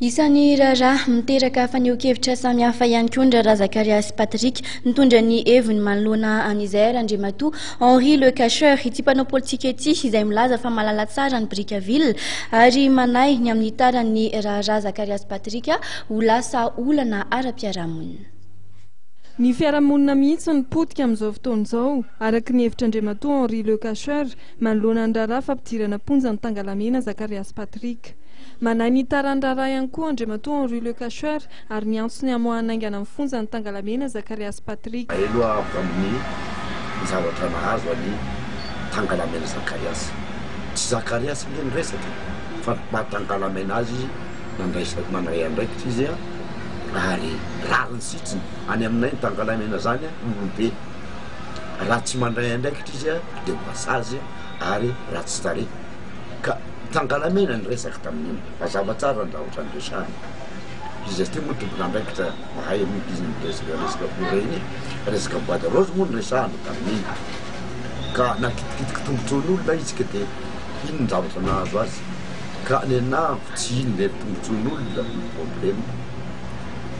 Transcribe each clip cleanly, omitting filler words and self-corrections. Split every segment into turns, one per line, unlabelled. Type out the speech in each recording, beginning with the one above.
Isan'ny raharaha miteraka faneho-kevitra samihafa ihany koa ny raharaha Zakarias Patrick nitondra ny heviny manoloana an'Israël Andriamatoa Henri Le Cacheur ity mpanao politika ity izay milaza fa malala tsara ny Brickaville ary manahy ny amin'ny taran'ny raharaha Zakarias Patrick ho lasa olana ara-piarahamonina.
Ny fiarahamonina mihitsy ny potika amin'izao fotoan'izao araka ny hevitr'Andriamatoa Henri Le Cacheur manoloana ny raharaha fampidirana ponja ny tangalamena Zakarias Patrick. Manahy ny taran'ny raharaha ihany koa Andriamatoa Henri Le Cacheur ary ny antsony hamoahana aingana amin'ny fonja ny tangalamena Zakarias Patrick.
Aloha amin'ny zavatra nahazo any tangalamena Zakarias. Tsy Zakarias ilay miresaka fa mahatangalamena azy mandray andraikitra izy ary rariny sitsiny any aminay ny tangalamena zany olombe. Raha tsy mandray andraikitra izy dia masazy ary ratsy tarehy. Ka tangalamena ny resaka tamin'iny mazava tsara ny zavatra andresany. Izy ty moa tompona andraikitra mahay izy resaka regny resaka boîte rose moa ny resahany tamin'iny. Ka nakitikitiky tombontsoan'olona izy ka dia iny ny zavatra nahazo azy. Ka ny anahy tsy iny le tombontsoan'olona ny problème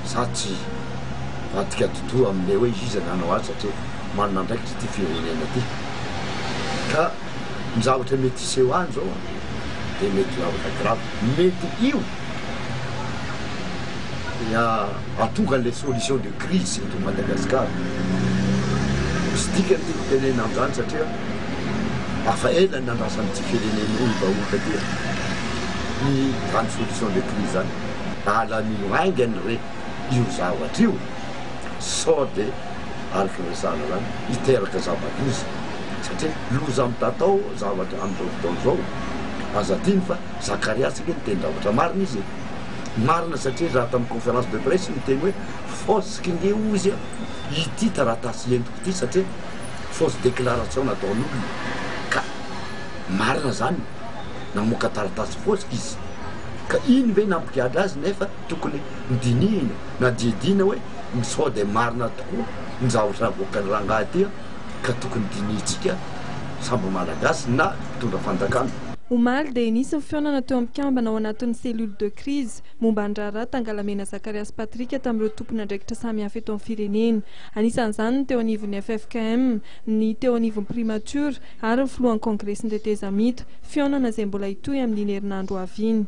sa tsy vatika totoa amin'ilay hoe izy nanao azy satria manana andraikitra ty firenena ty. Ka ny zavatra mety iseho any zao dia mety zavatra grave mety io atonga an'ilay solution de crise eto Madagasikara. Misy dikany ty tenena amin'izany satria afa ela ny andrasan'ity firenena io vahoaka ty ny grande solution de crise zany. Ala mioaingany re io zavatra io sao dia araka resahana zany hiteraka zava-doza satria loza amin'ny tatao zavatra amin'izao fotoan'izao aza tiny fa Zakarias ny teny zavatra marina izy marina satria raha tamin'ny conférence de presse miteny hoe fosika nge ozy ity taratasy entiko ity satria fausse déclaration nataon'olona. Ka marina zany namoaka taratasy fosika izy. Ka iny ve nampikadra azy nefa tokony midinihina na diadina hoe sao dia marina tokoa ny zavatra avoakany rangahy ty ka tokony dinihitsika sambo malagasy na mitondra fanjakana.
Omaly dia nisy ny fionana teo am-pikambana ao anatin'ny cellule de crise momba ny raharaha tangalamena Zakarias Patrick tamin'ireo tompona andraikitra samihafa eto amin'ny firenena. Anisan'izany ny teo anivon'ny FFKM, ny teo anivon'ny primature ary ny filohan'ny congrès sy ny tetezamita, fionana izay mbola hitohy amin'ny herinandro avy iny.